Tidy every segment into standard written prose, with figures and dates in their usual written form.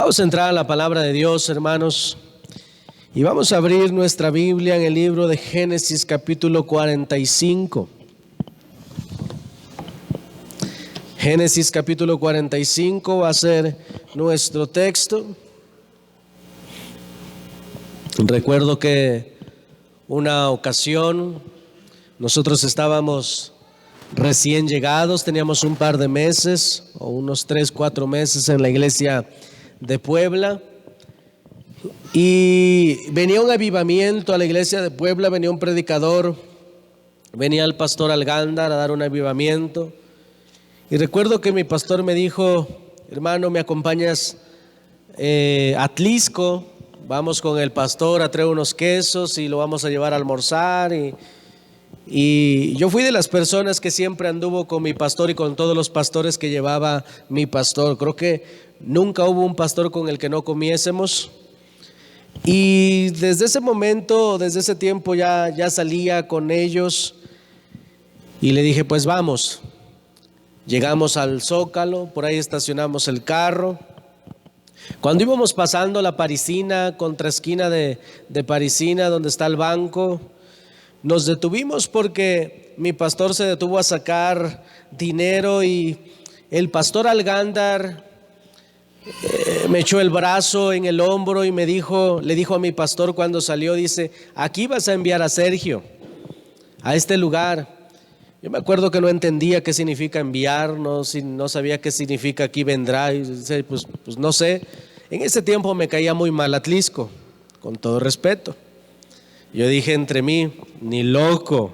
Vamos a entrar a la palabra de Dios, hermanos, y vamos a abrir nuestra Biblia en el libro de Génesis capítulo 45. Génesis capítulo 45 va a ser nuestro texto. Recuerdo que una ocasión nosotros estábamos recién llegados, teníamos un par de meses o unos 3-4 meses en la iglesia de Puebla, y venía un avivamiento a la iglesia de Puebla, venía un predicador, venía el pastor Algándar a dar un avivamiento, y recuerdo que mi pastor me dijo: hermano, ¿me acompañas a Atlisco? Vamos con el pastor a traer unos quesos y lo vamos a llevar a almorzar. Y yo fui de las personas que siempre anduvo con mi pastor y con todos los pastores que llevaba mi pastor. Creo que nunca hubo un pastor con el que no comiésemos. Y desde ese momento, desde ese tiempo ya salía con ellos. Y le dije: pues vamos. Llegamos al Zócalo, por ahí estacionamos el carro. Cuando íbamos pasando la Parisina, contraesquina de Parisina, donde está el banco, nos detuvimos porque mi pastor se detuvo a sacar dinero y el pastor Algándar me echó el brazo en el hombro y le dijo a mi pastor cuando salió, dice: aquí vas a enviar a Sergio, a este lugar. Yo me acuerdo que no entendía qué significa enviar, no sabía qué significa aquí vendrá, y pues no sé. En ese tiempo me caía muy mal Atlisco, con todo respeto. Yo dije entre mí: ni loco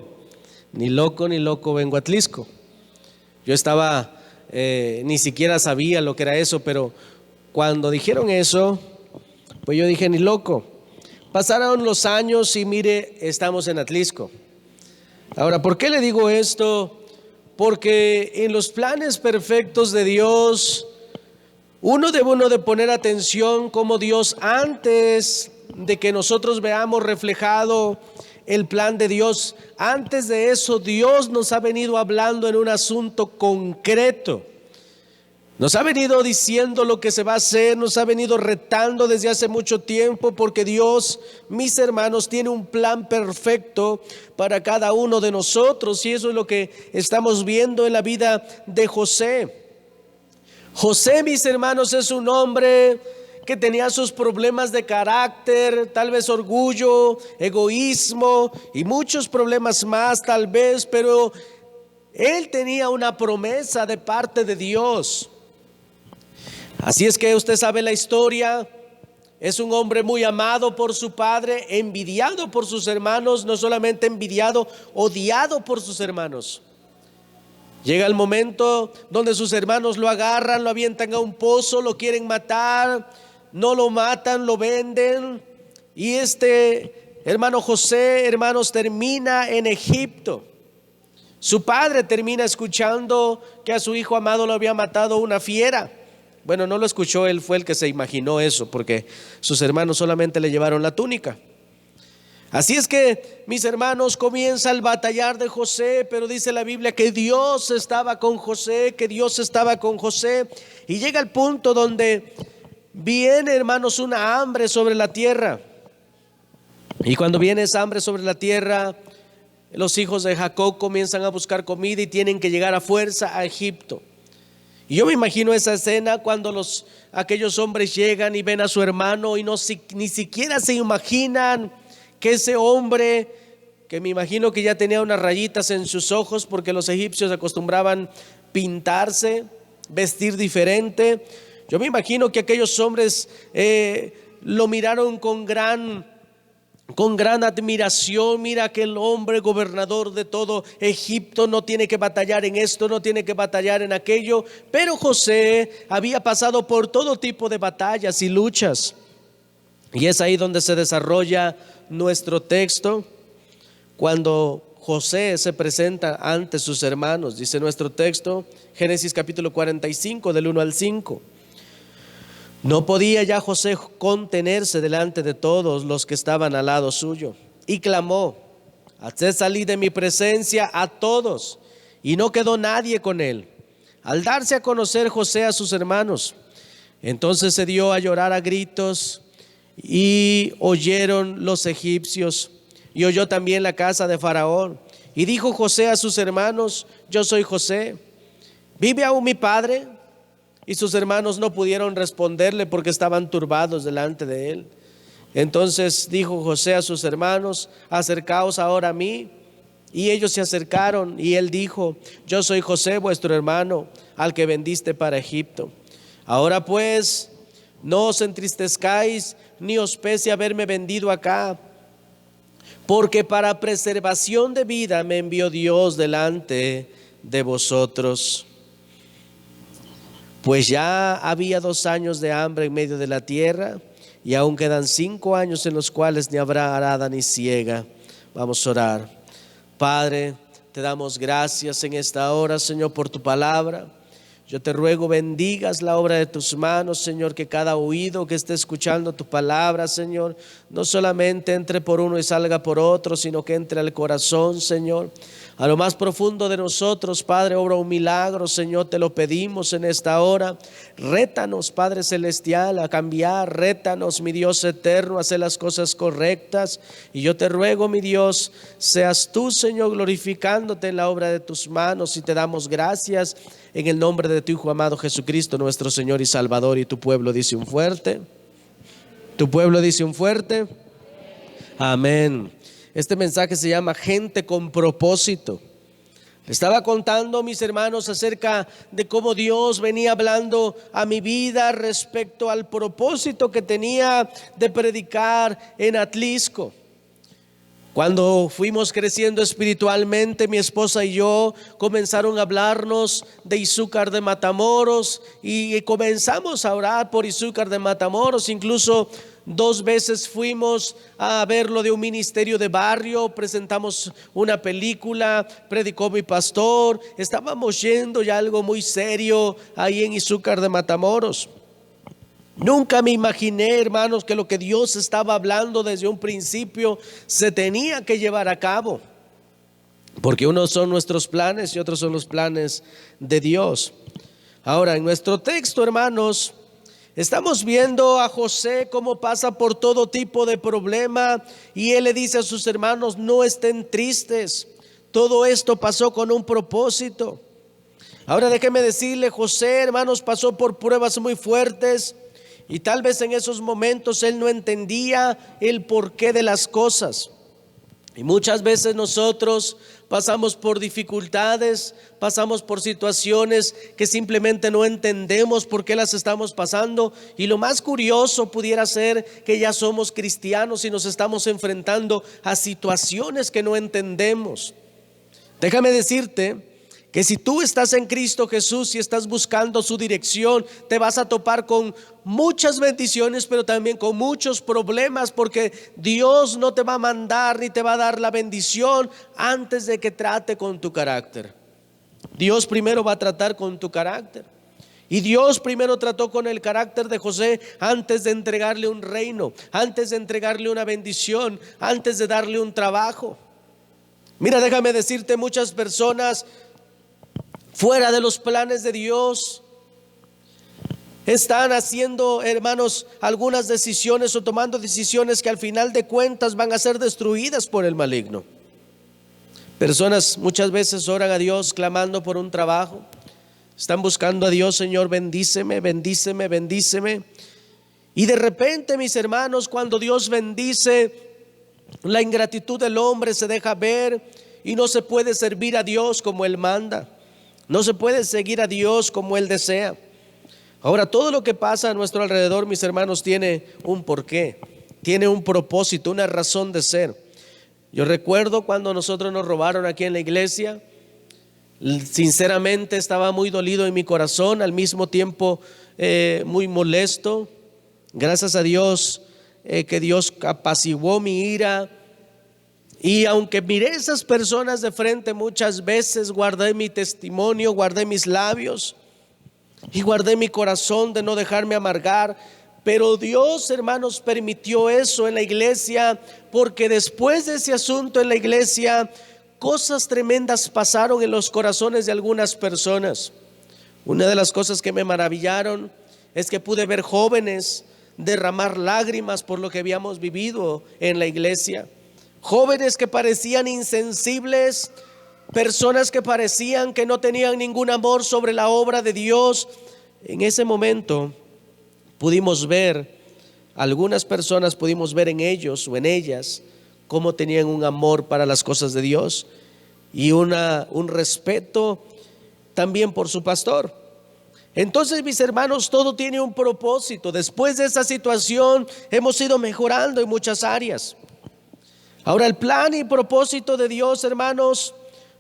vengo a Atlisco. Yo estaba, ni siquiera sabía lo que era eso, pero cuando dijeron eso, pues yo dije: ni loco. Pasaron los años y mire, estamos en Atlisco. Ahora, ¿por qué le digo esto? Porque en los planes perfectos de Dios, uno debe poner atención cómo Dios, antes de que nosotros veamos reflejado el plan de Dios, antes de eso Dios nos ha venido hablando en un asunto concreto. Nos ha venido diciendo lo que se va a hacer, nos ha venido retando desde hace mucho tiempo, porque Dios, mis hermanos, tiene un plan perfecto para cada uno de nosotros, y eso es lo que estamos viendo en la vida de José. José, mis hermanos, es un hombre que tenía sus problemas de carácter, tal vez orgullo, egoísmo y muchos problemas más tal vez, pero él tenía una promesa de parte de Dios. Así es que usted sabe la historia. Es un hombre muy amado por su padre, envidiado por sus hermanos, no solamente envidiado, odiado por sus hermanos. Llega el momento donde sus hermanos lo agarran, lo avientan a un pozo, lo quieren matar, no lo matan, lo venden. Y este hermano José, hermanos, termina en Egipto. Su padre termina escuchando que a su hijo amado lo había matado una fiera. Bueno, no lo escuchó, él fue el que se imaginó eso, porque sus hermanos solamente le llevaron la túnica. Así es que, mis hermanos, comienza el batallar de José, pero dice la Biblia que Dios estaba con José, y llega el punto donde viene, hermanos, una hambre sobre la tierra. Y cuando viene esa hambre sobre la tierra, los hijos de Jacob comienzan a buscar comida y tienen que llegar a fuerza a Egipto. Y yo me imagino esa escena cuando aquellos hombres llegan y ven a su hermano y ni siquiera se imaginan que ese hombre, que me imagino que ya tenía unas rayitas en sus ojos, porque los egipcios acostumbraban pintarse, vestir diferente. Yo me imagino que aquellos hombres lo miraron con gran admiración. Mira, aquel hombre gobernador de todo Egipto no tiene que batallar en esto, no tiene que batallar en aquello. Pero José había pasado por todo tipo de batallas y luchas, y es ahí donde se desarrolla nuestro texto, cuando José se presenta ante sus hermanos. Dice nuestro texto, Génesis capítulo 45, del 1 al 5. No podía ya José contenerse delante de todos los que estaban al lado suyo, y clamó: haced salir de mi presencia a todos. Y no quedó nadie con él. Al darse a conocer José a sus hermanos, Entonces se dio a llorar a gritos y oyeron los egipcios, y oyó también la casa de Faraón. Y dijo José a sus hermanos: yo soy José, ¿vive aún mi padre? Y sus hermanos no pudieron responderle porque estaban turbados delante de él. Entonces dijo José a sus hermanos: acercaos ahora a mí. Y ellos se acercaron, y él dijo: yo soy José, vuestro hermano, al que vendiste para Egipto. Ahora pues, no os entristezcáis, ni os pese haberme vendido acá, porque para preservación de vida me envió Dios delante de vosotros. Pues ya había 2 años de hambre en medio de la tierra, y aún quedan 5 años en los cuales ni habrá arada ni siega. Vamos a orar. Padre, te damos gracias en esta hora, Señor, por tu palabra. Yo te ruego bendigas la obra de tus manos, Señor, que cada oído que esté escuchando tu palabra, Señor, no solamente entre por uno y salga por otro, sino que entre al corazón, Señor, a lo más profundo de nosotros. Padre, obra un milagro, Señor, te lo pedimos en esta hora. Rétanos, Padre celestial, a cambiar. Rétanos, mi Dios eterno, a hacer las cosas correctas. Y yo te ruego, mi Dios, seas tú, Señor, glorificándote en la obra de tus manos, y te damos gracias en el nombre de tu Hijo amado Jesucristo, nuestro Señor y Salvador. Y tu pueblo dice un fuerte. Tu pueblo dice un fuerte. Amén. Este mensaje se llama Gente con propósito. Estaba contando, mis hermanos, acerca de cómo Dios venía hablando a mi vida respecto al propósito que tenía de predicar en Atlisco. Cuando fuimos creciendo espiritualmente, mi esposa y yo comenzaron a hablarnos de Izúcar de Matamoros, y comenzamos a orar por Izúcar de Matamoros. Incluso 2 veces fuimos a ver lo de un ministerio de barrio, presentamos una película, predicó mi pastor. Estábamos yendo ya algo muy serio ahí en Izúcar de Matamoros. Nunca me imaginé, hermanos, que lo que Dios estaba hablando desde un principio se tenía que llevar a cabo, porque unos son nuestros planes y otros son los planes de Dios. Ahora, en nuestro texto, hermanos, estamos viendo a José cómo pasa por todo tipo de problema, y él le dice a sus hermanos: no estén tristes, todo esto pasó con un propósito. Ahora déjeme decirle, José, hermanos, pasó por pruebas muy fuertes, y tal vez en esos momentos él no entendía el porqué de las cosas. Y muchas veces nosotros pasamos por dificultades, pasamos por situaciones que simplemente no entendemos por qué las estamos pasando. Y lo más curioso pudiera ser que ya somos cristianos y nos estamos enfrentando a situaciones que no entendemos. Déjame decirte que si tú estás en Cristo Jesús y estás buscando su dirección, te vas a topar con muchas bendiciones, pero también con muchos problemas, porque Dios no te va a mandar ni te va a dar la bendición antes de que trate con tu carácter. Dios primero va a tratar con tu carácter. Y Dios primero trató con el carácter de José antes de entregarle un reino, antes de entregarle una bendición, antes de darle un trabajo. Mira, déjame decirte, muchas personas fuera de los planes de Dios están haciendo, hermanos, algunas decisiones o tomando decisiones que al final de cuentas van a ser destruidas por el maligno. Personas muchas veces oran a Dios clamando por un trabajo, están buscando a Dios: Señor, bendíceme, bendíceme, bendíceme. Y de repente, mis hermanos, cuando Dios bendice, la ingratitud del hombre se deja ver, y no se puede servir a Dios como Él manda. No se puede seguir a Dios como Él desea. Ahora, todo lo que pasa a nuestro alrededor, mis hermanos, tiene un porqué, tiene un propósito, una razón de ser. Yo recuerdo cuando nosotros nos robaron aquí en la iglesia. Sinceramente estaba muy dolido en mi corazón, al mismo tiempo muy molesto. Gracias a Dios que Dios apaciguó mi ira. Y aunque miré a esas personas de frente, muchas veces guardé mi testimonio, guardé mis labios y guardé mi corazón de no dejarme amargar. Pero Dios, hermanos, permitió eso en la iglesia, porque después de ese asunto en la iglesia, cosas tremendas pasaron en los corazones de algunas personas. Una de las cosas que me maravillaron es que pude ver jóvenes derramar lágrimas por lo que habíamos vivido en la iglesia. Jóvenes que parecían insensibles, personas que parecían que no tenían ningún amor sobre la obra de Dios. En ese momento pudimos ver, algunas personas pudimos ver en ellos o en ellas cómo tenían un amor para las cosas de Dios y un respeto también por su pastor. Entonces, mis hermanos, todo tiene un propósito. Después de esa situación hemos ido mejorando en muchas áreas. Ahora, el plan y propósito de Dios, hermanos,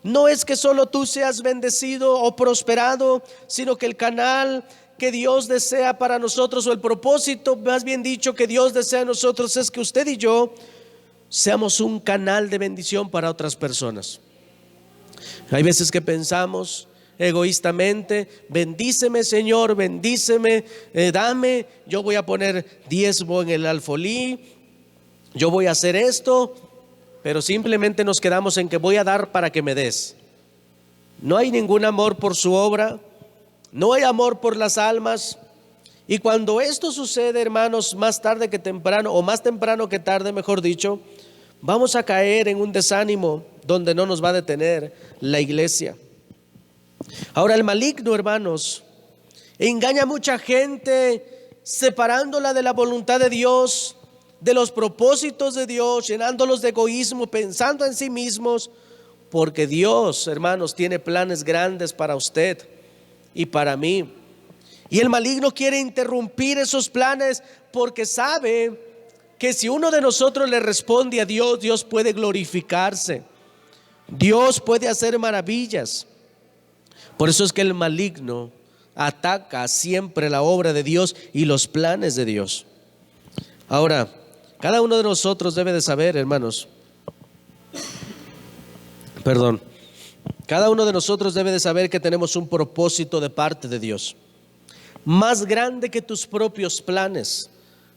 no es que solo tú seas bendecido o prosperado, sino que el canal que Dios desea para nosotros, o el propósito, más bien dicho, que Dios desea en nosotros, es que usted y yo seamos un canal de bendición para otras personas. Hay veces que pensamos egoístamente: bendíceme, Señor, bendíceme, dame, yo voy a poner diezmo en el alfolí, yo voy a hacer esto, pero simplemente nos quedamos en que voy a dar para que me des. No hay ningún amor por su obra, no hay amor por las almas. Y cuando esto sucede, hermanos, más tarde que temprano, o más temprano que tarde, mejor dicho, vamos a caer en un desánimo donde no nos va a detener la iglesia. Ahora, el maligno, hermanos, engaña a mucha gente separándola de la voluntad de Dios, de los propósitos de Dios, llenándolos de egoísmo, pensando en sí mismos, porque Dios, hermanos, tiene planes grandes para usted y para mí. Y el maligno quiere interrumpir esos planes porque sabe que si uno de nosotros le responde a Dios, Dios puede glorificarse, Dios puede hacer maravillas. Por eso es que el maligno ataca siempre la obra de Dios y los planes de Dios. Ahora, cada uno de nosotros debe de saber, hermanos, cada uno de nosotros debe de saber que tenemos un propósito de parte de Dios, más grande que tus propios planes,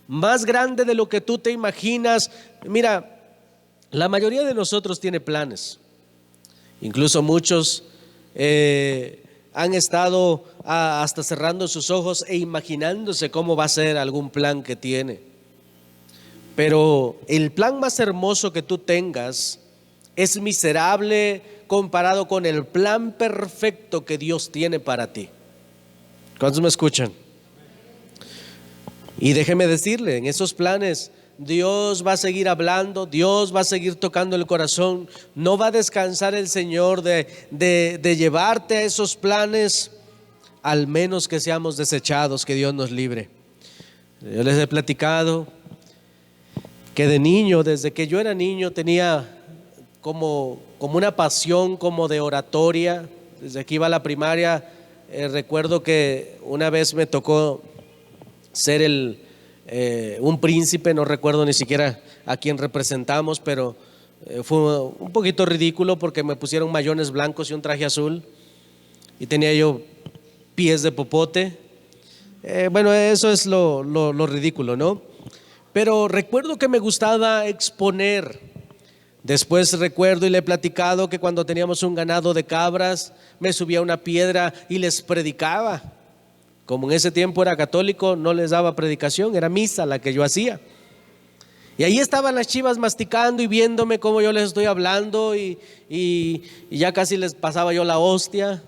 más grande de lo que tú te imaginas. Mira, la mayoría de nosotros tiene planes, incluso muchos han estado hasta cerrando sus ojos e imaginándose cómo va a ser algún plan que tiene. Pero el plan más hermoso que tú tengas es miserable comparado con el plan perfecto que Dios tiene para ti. ¿Cuántos me escuchan? Y déjeme decirle, en esos planes Dios va a seguir hablando, Dios va a seguir tocando el corazón. No va a descansar el Señor de llevarte a esos planes, al menos que seamos desechados, que Dios nos libre. Yo les he platicado que de niño, desde que yo era niño, tenía como una pasión como de oratoria. Desde que iba a la primaria, recuerdo que una vez me tocó ser un príncipe, no recuerdo ni siquiera a quién representamos, pero fue un poquito ridículo porque me pusieron mayones blancos y un traje azul y tenía yo pies de popote. Bueno, eso es lo ridículo, ¿no? Pero recuerdo que me gustaba exponer. Después recuerdo y le he platicado que cuando teníamos un ganado de cabras, me subía a una piedra y les predicaba. Como en ese tiempo era católico, no les daba predicación, era misa la que yo hacía. Y ahí estaban las chivas masticando y viéndome cómo yo les estoy hablando y ya casi les pasaba yo la hostia.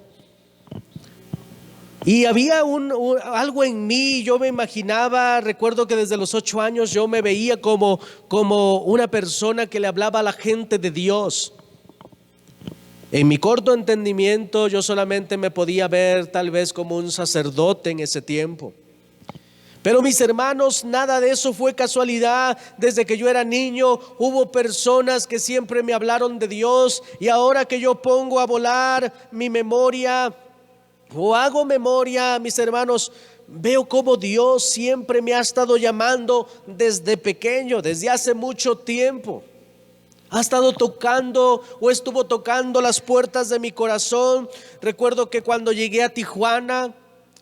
Y había algo en mí, yo me imaginaba, recuerdo que desde los 8 años yo me veía como una persona que le hablaba a la gente de Dios. En mi corto entendimiento yo solamente me podía ver tal vez como un sacerdote en ese tiempo. Pero mis hermanos, nada de eso fue casualidad. Desde que yo era niño hubo personas que siempre me hablaron de Dios, y ahora que yo pongo a volar mi memoria o hago memoria, mis hermanos, veo cómo Dios siempre me ha estado llamando desde pequeño, desde hace mucho tiempo. Ha estado tocando o estuvo tocando las puertas de mi corazón. Recuerdo que cuando llegué a Tijuana,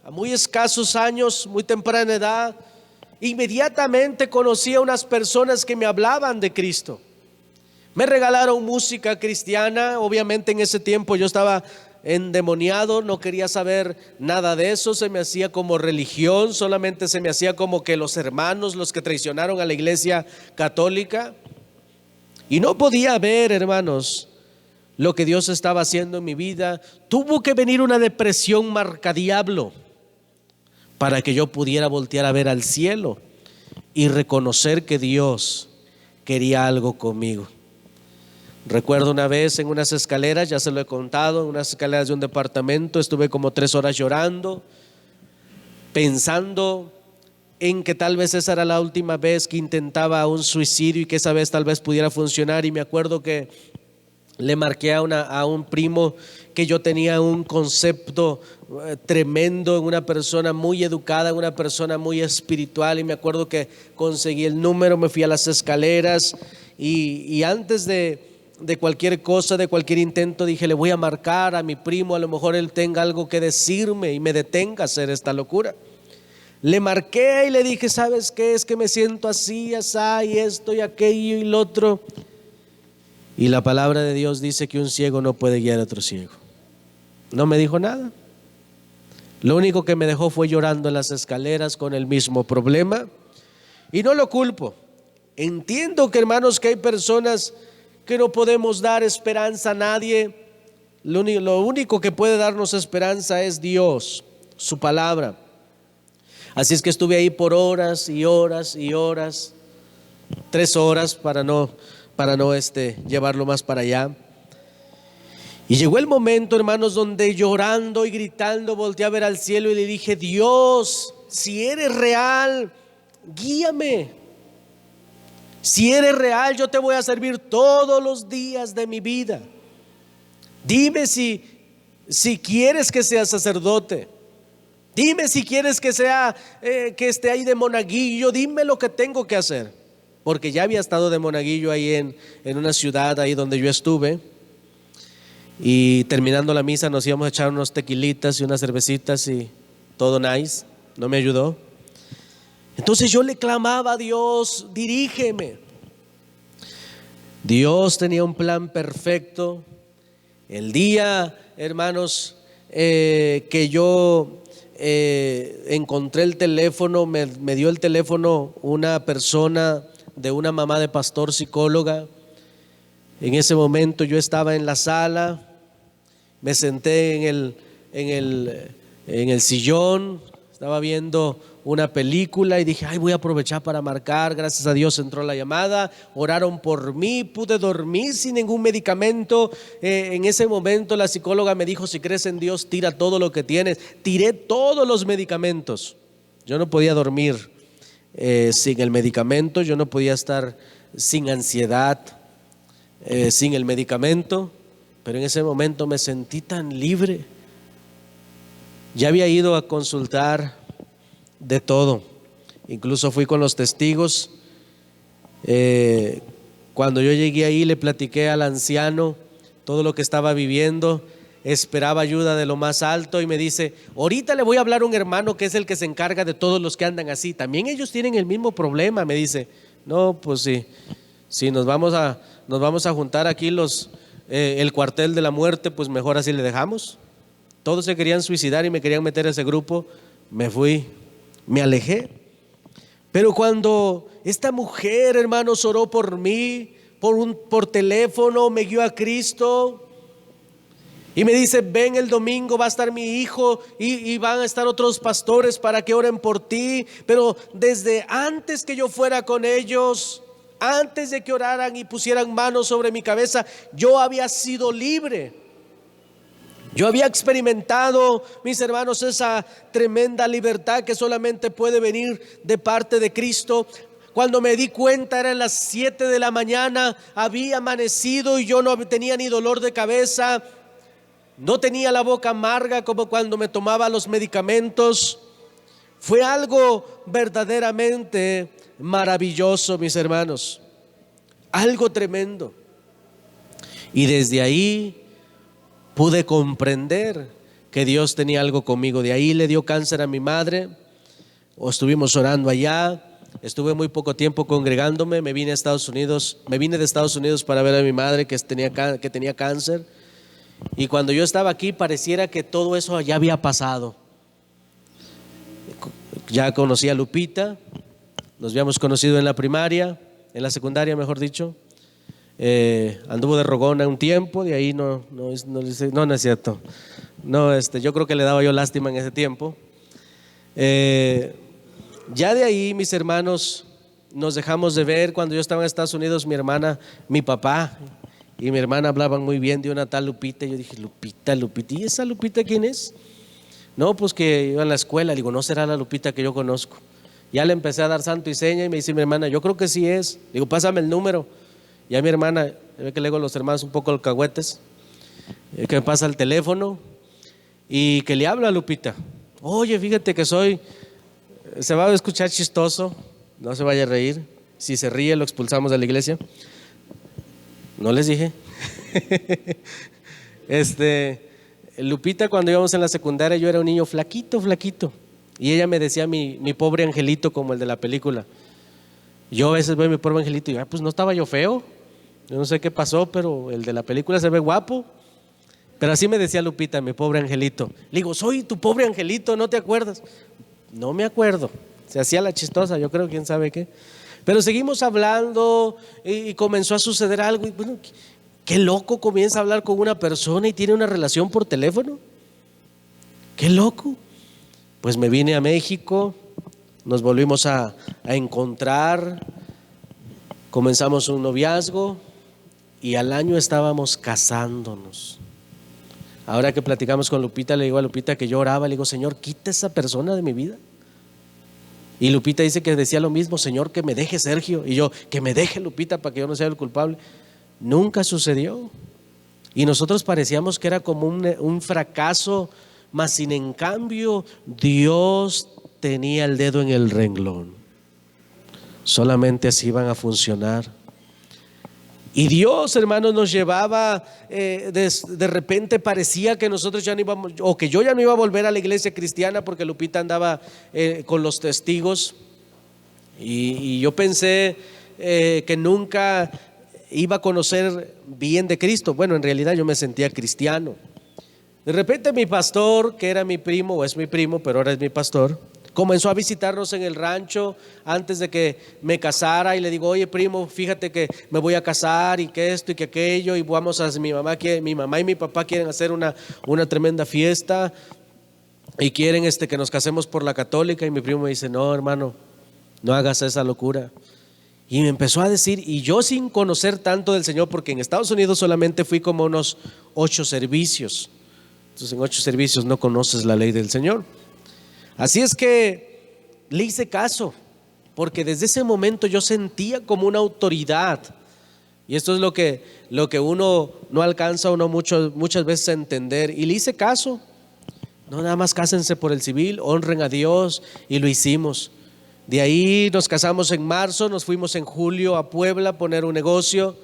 a muy escasos años, muy temprana edad, inmediatamente conocí a unas personas que me hablaban de Cristo. Me regalaron música cristiana. Obviamente en ese tiempo yo estaba endemoniado, no quería saber nada de eso, se me hacía como religión, solamente se me hacía como que los hermanos, los que traicionaron a la iglesia católica. Y no podía ver, hermanos, lo que Dios estaba haciendo en mi vida. Tuvo que venir una depresión marcadiablo para que yo pudiera voltear a ver al cielo y reconocer que Dios quería algo conmigo. Recuerdo una vez en unas escaleras, ya se lo he contado, en unas escaleras de un departamento, estuve como 3 horas llorando, pensando en que tal vez esa era la última vez que intentaba un suicidio y que esa vez tal vez pudiera funcionar. Y me acuerdo que le marqué a un primo que yo tenía un concepto tremendo en una persona muy educada, en una persona muy espiritual, y me acuerdo que conseguí el número, me fui a las escaleras y antes de cualquier cosa, de cualquier intento, dije, le voy a marcar a mi primo, a lo mejor él tenga algo que decirme y me detenga a hacer esta locura. Le marqué y le dije, ¿sabes qué? Es que me siento así, así, y esto y aquello y lo otro. Y la palabra de Dios dice que un ciego no puede guiar a otro ciego. No me dijo nada. Lo único que me dejó fue llorando en las escaleras con el mismo problema. Y no lo culpo. Entiendo que, hermanos, que hay personas que no podemos dar esperanza a nadie. Lo único que puede darnos esperanza es Dios, su palabra. Así es que estuve ahí por horas y horas y horas, 3 horas para no llevarlo más para allá. Y llegó el momento, hermanos, donde llorando y gritando volteé a ver al cielo y le dije, Dios, si eres real, guíame. Si eres real, yo te voy a servir todos los días de mi vida. Dime si quieres que sea sacerdote. Dime si quieres que que esté ahí de monaguillo. Dime lo que tengo que hacer. Porque ya había estado de monaguillo ahí en una ciudad ahí donde yo estuve. Y terminando la misa nos íbamos a echar unos tequilitas y unas cervecitas y todo nice. No me ayudó. Entonces yo le clamaba a Dios, dirígeme. Dios tenía un plan perfecto. El día, hermanos, que yo encontré el teléfono, me dio el teléfono una persona de una mamá de pastor psicóloga. En ese momento yo estaba en la sala, me senté en el sillón, estaba viendo una película y dije, voy a aprovechar para marcar. Gracias a Dios entró la llamada, oraron por mí, pude dormir sin ningún medicamento. En ese momento la psicóloga me dijo, si crees en Dios, tira todo lo que tienes. Tiré todos los medicamentos. Yo no podía dormir sin el medicamento, yo no podía estar sin ansiedad, sin el medicamento, pero en ese momento me sentí tan libre. Ya había ido a consultar de todo, incluso fui con los testigos. Cuando yo llegué ahí le platiqué al anciano todo lo que estaba viviendo, esperaba ayuda de lo más alto y me dice, ahorita le voy a hablar a un hermano que es el que se encarga de todos los que andan así, también ellos tienen el mismo problema. Me dice, no, pues sí, nos vamos a juntar aquí el cuartel de la muerte, pues mejor así le dejamos. Todos se querían suicidar y me querían meter a ese grupo. Me fui, me alejé. Pero cuando esta mujer, hermanos, oró por mí, por teléfono, me guió a Cristo y me dice, ven el domingo, va a estar mi hijo y van a estar otros pastores para que oren por ti. Pero desde antes que yo fuera con ellos, antes de que oraran y pusieran manos sobre mi cabeza, yo había sido libre. Yo había experimentado, mis hermanos, esa tremenda libertad que solamente puede venir de parte de Cristo. Cuando me di cuenta eran las 7 de la mañana, había amanecido y yo no tenía ni dolor de cabeza, no tenía la boca amarga como cuando me tomaba los medicamentos. Fue algo verdaderamente maravilloso, mis hermanos, algo tremendo. Y desde ahí pude comprender que Dios tenía algo conmigo. De ahí le dio cáncer a mi madre, estuvimos orando allá, estuve muy poco tiempo congregándome, me vine de Estados Unidos para ver a mi madre que tenía cáncer. Y cuando yo estaba aquí pareciera que todo eso ya había pasado. Ya conocí a Lupita, nos habíamos conocido en la primaria, en la secundaria mejor dicho. Anduvo de rogona un tiempo, de ahí no es cierto. No, yo creo que le daba yo lástima en ese tiempo. Ya de ahí mis hermanos nos dejamos de ver. Cuando yo estaba en Estados Unidos, mi hermana, mi papá y mi hermana hablaban muy bien de una tal Lupita. Yo dije, Lupita, ¿y esa Lupita quién es? No, pues que iba a la escuela. Digo, no será la Lupita que yo conozco. Ya le empecé a dar santo y seña y me dice mi hermana, yo creo que sí es. Digo, pásame el número. Ya mi hermana, ve que le digo a los hermanos un poco alcahuetes, que me pasa el teléfono y que le habla a Lupita. Oye, fíjate que se va a escuchar chistoso, no se vaya a reír. Si se ríe lo expulsamos de la iglesia. No les dije. Lupita, cuando íbamos en la secundaria, yo era un niño flaquito. Y ella me decía mi pobre angelito, como el de la película. Yo a veces veo mi pobre angelito y pues no estaba yo feo. Yo no sé qué pasó, pero el de la película se ve guapo. Pero así me decía Lupita, mi pobre angelito. Le digo, soy tu pobre angelito, ¿no te acuerdas? No me acuerdo. Se hacía la chistosa, yo creo, quién sabe qué. Pero seguimos hablando y comenzó a suceder algo. Y bueno, qué loco, comienza a hablar con una persona y tiene una relación por teléfono. Qué loco. Pues me vine a México, nos volvimos a encontrar, comenzamos un noviazgo y al año estábamos casándonos. Ahora que platicamos con Lupita, le digo a Lupita que yo oraba, le digo, Señor, quita esa persona de mi vida. Y Lupita dice que decía lo mismo, Señor, que me deje Sergio. Y yo, que me deje Lupita para que yo no sea el culpable. Nunca sucedió. Y nosotros parecíamos que era como un fracaso, mas sin en cambio Dios tenía el dedo en el renglón. Solamente así iban a funcionar. Y Dios, hermanos, nos llevaba, de repente parecía que nosotros ya no íbamos, o que yo ya no iba a volver a la iglesia cristiana porque Lupita andaba con los testigos. Y yo pensé que nunca iba a conocer bien de Cristo. Bueno, en realidad yo me sentía cristiano. De repente mi pastor, que era mi primo, o es mi primo, pero ahora es mi pastor, comenzó a visitarnos en el rancho antes de que me casara y le digo, oye primo, fíjate que me voy a casar y que esto y que aquello y vamos a mi mamá y mi papá quieren hacer una tremenda fiesta y quieren que nos casemos por la católica. Y mi primo me dice, no hermano, no hagas esa locura. Y me empezó a decir, y yo sin conocer tanto del Señor, porque en Estados Unidos solamente fui como unos 8 servicios. Entonces en 8 servicios no conoces la ley del Señor. Así es que le hice caso, porque desde ese momento yo sentía como una autoridad. Y esto es lo que uno no alcanza o no muchas veces a entender. Y le hice caso. No, nada más cásense por el civil, honren a Dios, y lo hicimos. De ahí nos casamos en marzo, nos fuimos en julio a Puebla a poner un negocio.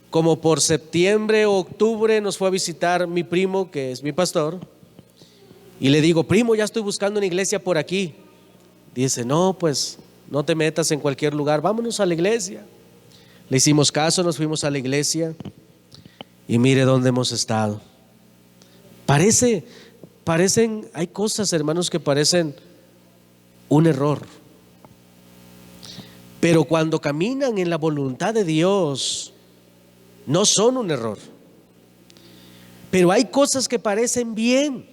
Como por septiembre o octubre nos fue a visitar mi primo, que es mi pastor. Y le digo, primo, ya estoy buscando una iglesia por aquí. Dice, no, pues no te metas en cualquier lugar, vámonos a la iglesia. Le hicimos caso, nos fuimos a la iglesia y mire dónde hemos estado. Hay cosas, hermanos, que parecen un error. Pero cuando caminan en la voluntad de Dios, no son un error. Pero hay cosas que parecen bien.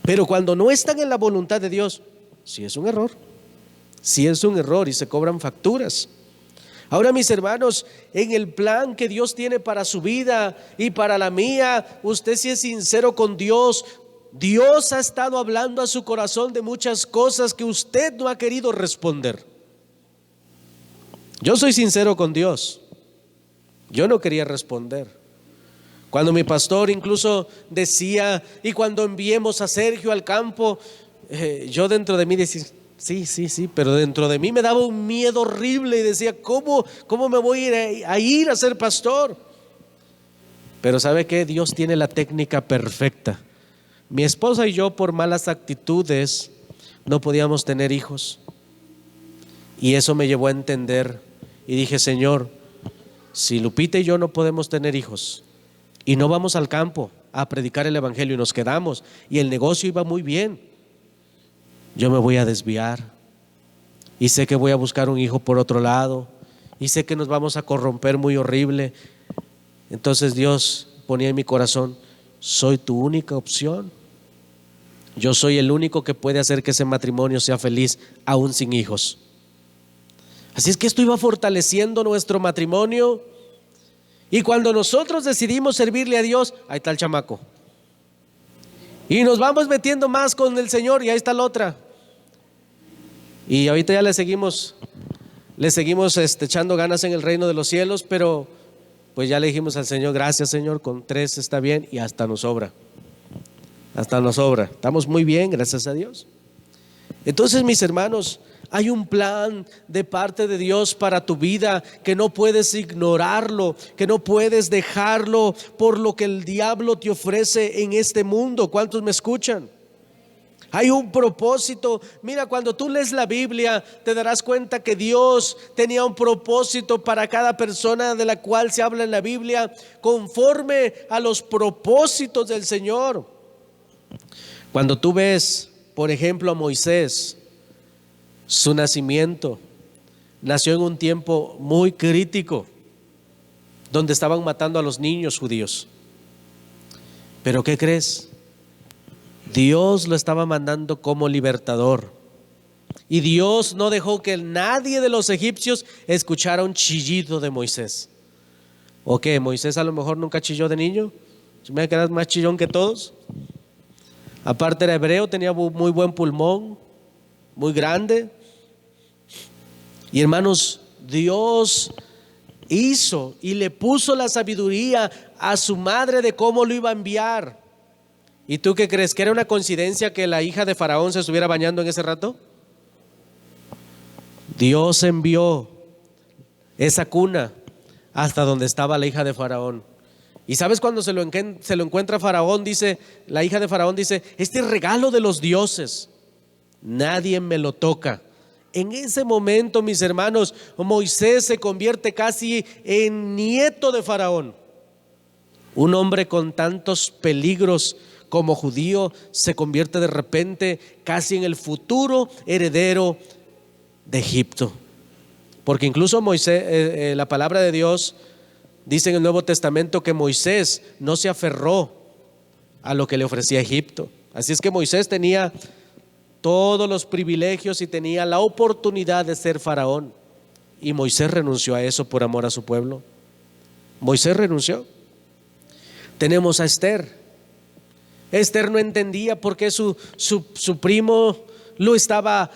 Pero cuando no están en la voluntad de Dios, sí es un error. Sí es un error y se cobran facturas. Ahora, mis hermanos, en el plan que Dios tiene para su vida y para la mía, usted si es sincero con Dios, Dios ha estado hablando a su corazón de muchas cosas que usted no ha querido responder. Yo soy sincero con Dios. Yo no quería responder. Cuando mi pastor incluso decía, y cuando enviemos a Sergio al campo, yo dentro de mí decía, sí, pero dentro de mí me daba un miedo horrible y decía, ¿cómo me voy a ir a ser pastor? Pero ¿sabe qué? Dios tiene la técnica perfecta. Mi esposa y yo, por malas actitudes, no podíamos tener hijos. Y eso me llevó a entender y dije, Señor, si Lupita y yo no podemos tener hijos, y no vamos al campo a predicar el evangelio y nos quedamos y el negocio iba muy bien, yo me voy a desviar y sé que voy a buscar un hijo por otro lado y sé que nos vamos a corromper muy horrible. Entonces Dios ponía en mi corazón: soy tu única opción, yo soy el único que puede hacer que ese matrimonio sea feliz aún sin hijos. Así es que esto iba fortaleciendo nuestro matrimonio. Y cuando nosotros decidimos servirle a Dios, ahí está el chamaco. Y nos vamos metiendo más con el Señor y ahí está la otra. Y ahorita ya le seguimos echando ganas en el reino de los cielos, pero pues ya le dijimos al Señor: gracias, Señor, con 3 está bien y hasta nos sobra. Hasta nos sobra. Estamos muy bien, gracias a Dios. Entonces, mis hermanos, hay un plan de parte de Dios para tu vida que no puedes ignorarlo, que no puedes dejarlo por lo que el diablo te ofrece en este mundo. ¿Cuántos me escuchan? Hay un propósito. Mira, cuando tú lees la Biblia, te darás cuenta que Dios tenía un propósito para cada persona de la cual se habla en la Biblia, conforme a los propósitos del Señor. Cuando tú ves, por ejemplo, a Moisés, su nacimiento, nació en un tiempo muy crítico, donde estaban matando a los niños judíos. Pero ¿qué crees? Dios lo estaba mandando como libertador. Y Dios no dejó que nadie de los egipcios escuchara un chillido de Moisés. ¿O qué? ¿Moisés a lo mejor nunca chilló de niño? ¿Se me quedas más chillón que todos? Aparte era hebreo, tenía muy buen pulmón, muy grande. Y hermanos, Dios hizo y le puso la sabiduría a su madre de cómo lo iba a enviar. ¿Y tú qué crees? ¿Que era una coincidencia que la hija de Faraón se estuviera bañando en ese rato? Dios envió esa cuna hasta donde estaba la hija de Faraón. Y sabes, cuando se lo encuentra Faraón, dice, la hija de Faraón dice: este regalo de los dioses, nadie me lo toca. En ese momento, mis hermanos, Moisés se convierte casi en nieto de Faraón. Un hombre con tantos peligros como judío se convierte de repente casi en el futuro heredero de Egipto. Porque incluso Moisés, la palabra de Dios dice en el Nuevo Testamento que Moisés no se aferró a lo que le ofrecía Egipto. Así es que Moisés tenía todos los privilegios y tenía la oportunidad de ser faraón. Y Moisés renunció a eso por amor a su pueblo. Moisés renunció. Tenemos a Esther. Esther no entendía por qué su primo lo estaba,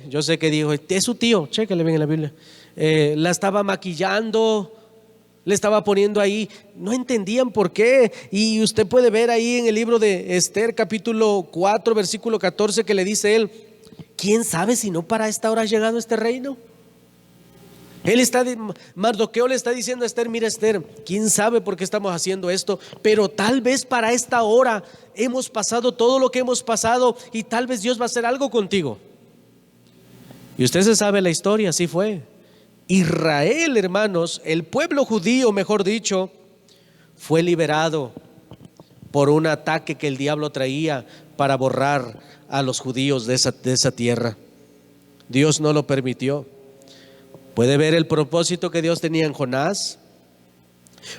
yo sé que dijo, es su tío, chéquele bien en la Biblia, la estaba maquillando, le estaba poniendo ahí, no entendían por qué. Y usted puede ver ahí en el libro de Esther, capítulo 4, versículo 14, que le dice él: ¿quién sabe si no para esta hora ha llegado este reino? Mardoqueo le está diciendo a Esther: mira, Esther, quién sabe por qué estamos haciendo esto, pero tal vez para esta hora hemos pasado todo lo que hemos pasado y tal vez Dios va a hacer algo contigo. Y usted se sabe la historia, así fue. Israel, hermanos, el pueblo judío, mejor dicho, fue liberado por un ataque que el diablo traía para borrar a los judíos de esa tierra. Dios no lo permitió. Puede ver el propósito que Dios tenía en Jonás.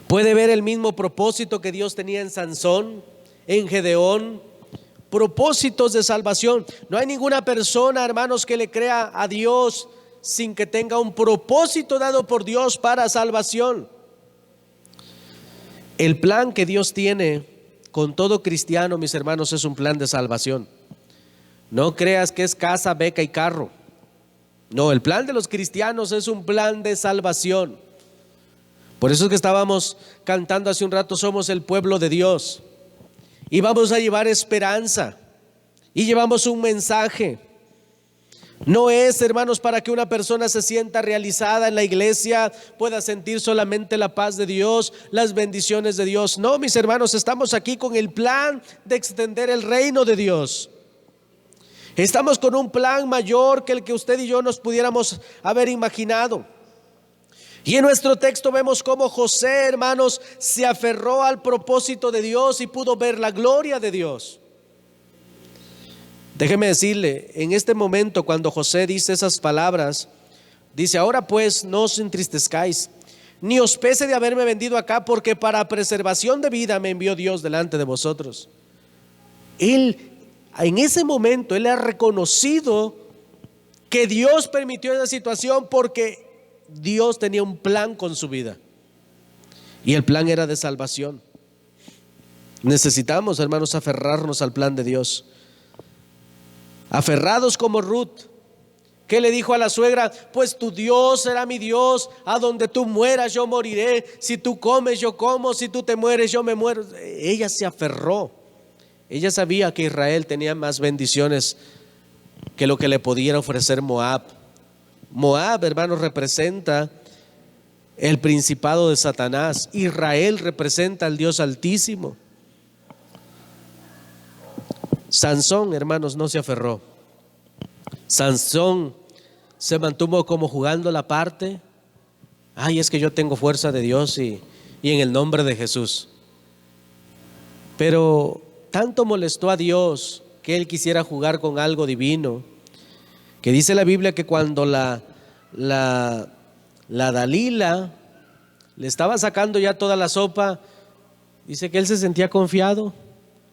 Puede ver el mismo propósito que Dios tenía en Sansón, en Gedeón. Propósitos de salvación. No hay ninguna persona, hermanos, que le crea a Dios sin que tenga un propósito dado por Dios para salvación. El plan que Dios tiene con todo cristiano, mis hermanos, es un plan de salvación. No creas que es casa, beca y carro. No, el plan de los cristianos es un plan de salvación. Por eso es que estábamos cantando hace un rato: somos el pueblo de Dios. Y vamos a llevar esperanza. Y llevamos un mensaje. No es, hermanos, para que una persona se sienta realizada en la iglesia, pueda sentir solamente la paz de Dios, las bendiciones de Dios. No, mis hermanos, estamos aquí con el plan de extender el reino de Dios. Estamos con un plan mayor que el que usted y yo nos pudiéramos haber imaginado. Y en nuestro texto vemos cómo José, hermanos, se aferró al propósito de Dios y pudo ver la gloria de Dios. Déjeme decirle, en este momento cuando José dice esas palabras, dice: ahora pues no os entristezcáis, ni os pese de haberme vendido acá, porque para preservación de vida me envió Dios delante de vosotros. Él, en ese momento, él ha reconocido que Dios permitió esa situación porque Dios tenía un plan con su vida. Y el plan era de salvación. Necesitamos, hermanos, aferrarnos al plan de Dios. Aferrados como Ruth, que le dijo a la suegra: pues tu Dios será mi Dios, a donde tú mueras yo moriré, si tú comes yo como, si tú te mueres yo me muero. Ella se aferró. Ella sabía que Israel tenía más bendiciones que lo que le pudiera ofrecer Moab. Moab, hermanos, representa el principado de Satanás. Israel representa al Dios Altísimo. Sansón, hermanos, no se aferró. Sansón se mantuvo como jugando la parte. Ay, es que yo tengo fuerza de Dios y en el nombre de Jesús. Pero tanto molestó a Dios que él quisiera jugar con algo divino, que dice la Biblia que cuando la Dalila le estaba sacando ya toda la sopa, dice que él se sentía confiado.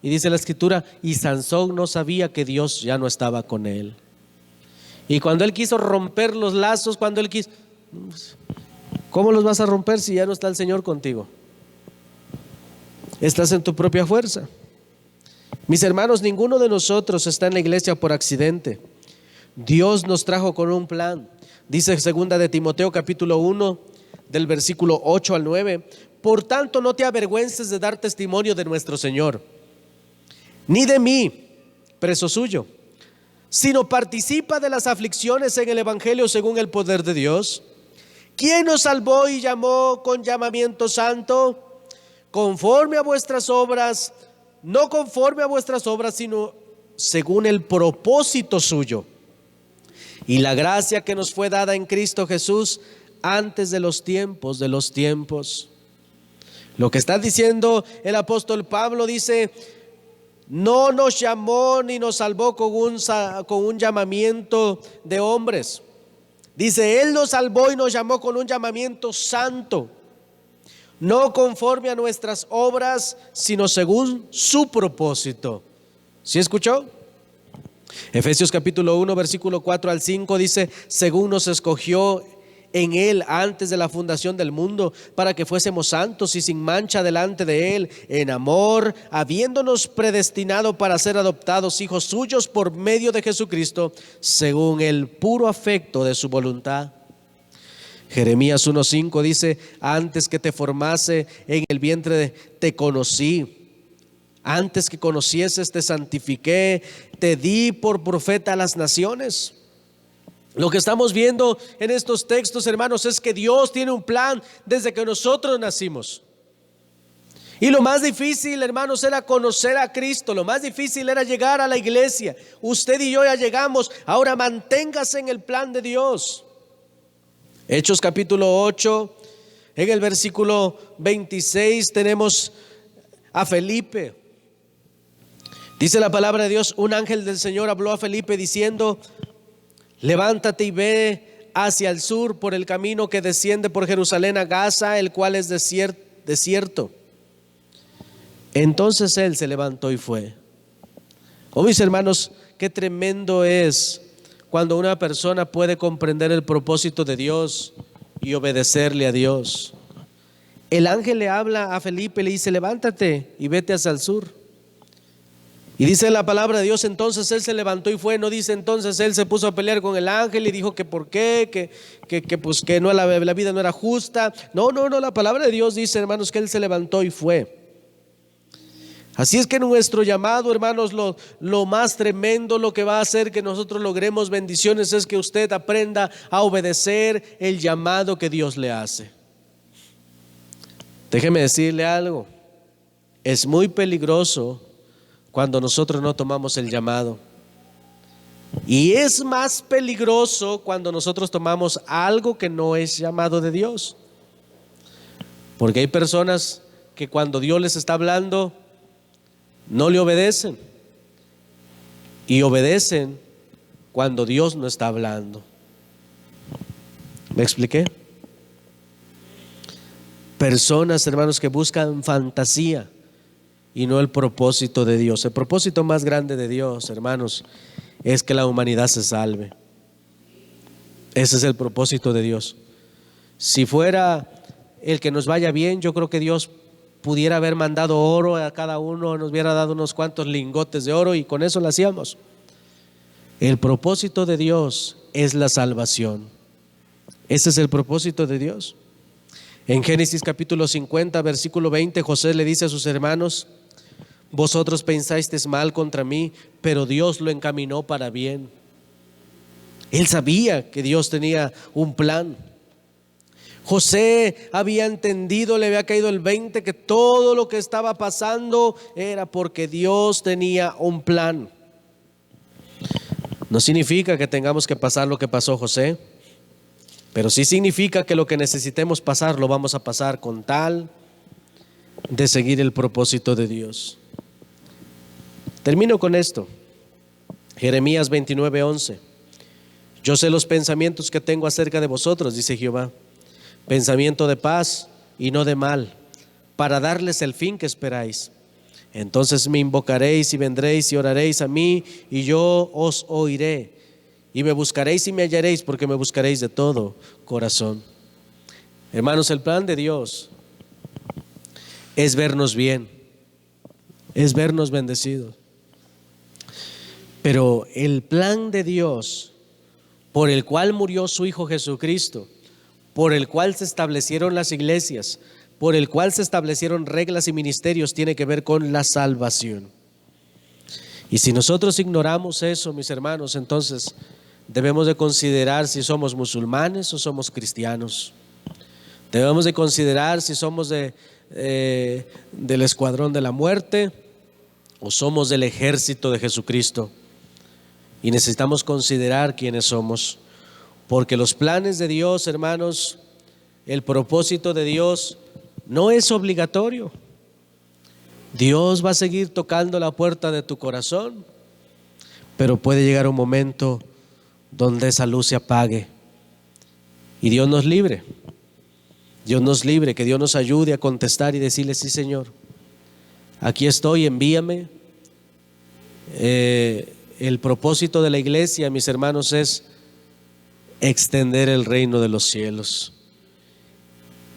Y dice la Escritura: y Sansón no sabía que Dios ya no estaba con él. Y cuando él quiso romper los lazos, ¿cómo los vas a romper si ya no está el Señor contigo? Estás en tu propia fuerza. Mis hermanos, ninguno de nosotros está en la iglesia por accidente. Dios nos trajo con un plan. Dice 2 de Timoteo capítulo 1 del versículo 8 al 9: por tanto no te avergüences de dar testimonio de nuestro Señor, ni de mí, preso suyo, sino participa de las aflicciones en el evangelio según el poder de Dios, quien nos salvó y llamó con llamamiento santo, conforme a vuestras obras, no conforme a vuestras obras, sino según el propósito suyo, y la gracia que nos fue dada en Cristo Jesús antes de los tiempos de los tiempos. Lo que está diciendo el apóstol Pablo, dice: no nos llamó ni nos salvó con un llamamiento de hombres. Dice: Él nos salvó y nos llamó con un llamamiento santo, no conforme a nuestras obras, sino según su propósito. ¿Sí escuchó? Efesios capítulo 1 versículo 4 al 5 dice: según nos escogió en Él antes de la fundación del mundo, para que fuésemos santos y sin mancha delante de Él, en amor, habiéndonos predestinado para ser adoptados hijos suyos por medio de Jesucristo, según el puro afecto de su voluntad. Jeremías 1:5 dice: antes que te formase en el vientre te conocí, antes que conocieses te santifiqué, te di por profeta a las naciones. Lo que estamos viendo en estos textos, hermanos, es que Dios tiene un plan desde que nosotros nacimos. Y lo más difícil, hermanos, era conocer a Cristo. Lo más difícil era llegar a la iglesia. Usted y yo ya llegamos. Ahora manténgase en el plan de Dios. Hechos capítulo 8, en el versículo 26 tenemos a Felipe. Dice la palabra de Dios: un ángel del Señor habló a Felipe diciendo: levántate y ve hacia el sur por el camino que desciende por Jerusalén a Gaza, el cual es desierto. Entonces él se levantó y fue. Oh, mis hermanos, qué tremendo es cuando una persona puede comprender el propósito de Dios y obedecerle a Dios. El ángel le habla a Felipe, le dice: levántate y vete hacia el sur. Y dice la palabra de Dios: entonces él se levantó y fue. No dice entonces él se puso a pelear con el ángel y dijo que por qué, que no, la vida no era justa. No, la palabra de Dios dice, hermanos, que él se levantó y fue. Así es que nuestro llamado, hermanos, lo más tremendo, lo que va a hacer que nosotros logremos bendiciones, es que usted aprenda a obedecer el llamado que Dios le hace. Déjeme decirle algo: es muy peligroso cuando nosotros no tomamos el llamado. Y es más peligroso cuando nosotros tomamos algo que no es llamado de Dios. Porque hay personas que cuando Dios les está hablando no le obedecen, y obedecen cuando Dios no está hablando. ¿Me expliqué? Personas, hermanos, que buscan fantasía y no el propósito de Dios. El propósito más grande de Dios, hermanos, es que la humanidad se salve. Ese es el propósito de Dios. Si fuera el que nos vaya bien, yo creo que Dios pudiera haber mandado oro a cada uno, nos hubiera dado unos cuantos lingotes de oro y con eso lo hacíamos. El propósito de Dios es la salvación. Ese es el propósito de Dios. En Génesis capítulo 50, versículo 20, José le dice a sus hermanos: vosotros pensasteis mal contra mí, pero Dios lo encaminó para bien. Él sabía que Dios tenía un plan. José había entendido, le había caído el 20, que todo lo que estaba pasando era porque Dios tenía un plan. No significa que tengamos que pasar lo que pasó José, pero sí significa que lo que necesitemos pasar lo vamos a pasar con tal de seguir el propósito de Dios. Termino con esto. Jeremías 29:11. Yo sé los pensamientos que tengo acerca de vosotros, dice Jehová, pensamiento de paz y no de mal, para darles el fin que esperáis. Entonces me invocaréis y vendréis y oraréis a mí, y yo os oiré. Y me buscaréis y me hallaréis, porque me buscaréis de todo corazón. Hermanos, el plan de Dios es vernos bien, es vernos bendecidos. Pero el plan de Dios, por el cual murió su Hijo Jesucristo, por el cual se establecieron las iglesias, por el cual se establecieron reglas y ministerios, tiene que ver con la salvación. Y si nosotros ignoramos eso, mis hermanos, entonces debemos de considerar si somos musulmanes o somos cristianos. Debemos de considerar si somos del escuadrón de la muerte o somos del ejército de Jesucristo. Y necesitamos considerar quiénes somos, porque los planes de Dios, hermanos, el propósito de Dios no es obligatorio. Dios va a seguir tocando la puerta de tu corazón, pero puede llegar un momento donde esa luz se apague y Dios nos libre. Dios nos libre, que Dios nos ayude a contestar y decirle: sí, Señor, aquí estoy, envíame. El propósito de la iglesia, mis hermanos, es extender el reino de los cielos.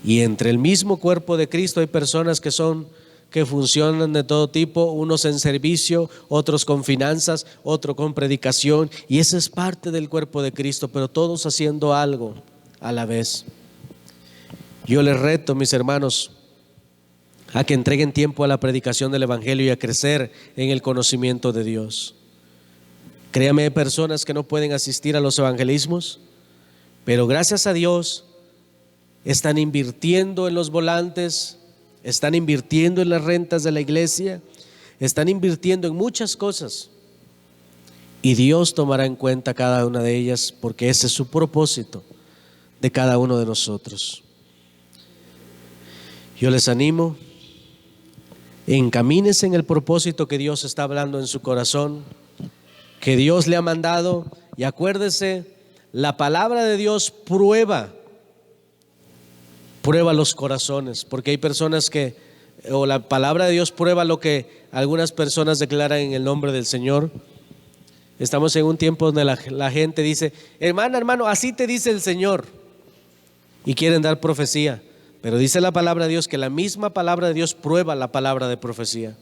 Y entre el mismo cuerpo de Cristo hay personas que funcionan de todo tipo, unos en servicio, otros con finanzas, otros con predicación, y eso es parte del cuerpo de Cristo, pero todos haciendo algo a la vez. Yo les reto, mis hermanos, a que entreguen tiempo a la predicación del evangelio y a crecer en el conocimiento de Dios. Créame, hay personas que no pueden asistir a los evangelismos, pero gracias a Dios están invirtiendo en los volantes, están invirtiendo en las rentas de la iglesia, están invirtiendo en muchas cosas, y Dios tomará en cuenta cada una de ellas, porque ese es su propósito de cada uno de nosotros. Yo les animo, encamínense en el propósito que Dios está hablando en su corazón, que Dios le ha mandado, y acuérdese, la palabra de Dios prueba los corazones, porque hay personas o la palabra de Dios prueba lo que algunas personas declaran en el nombre del Señor. Estamos en un tiempo donde la gente dice: hermano, así te dice el Señor, y quieren dar profecía, pero dice la palabra de Dios que la misma palabra de Dios prueba la palabra de profecía.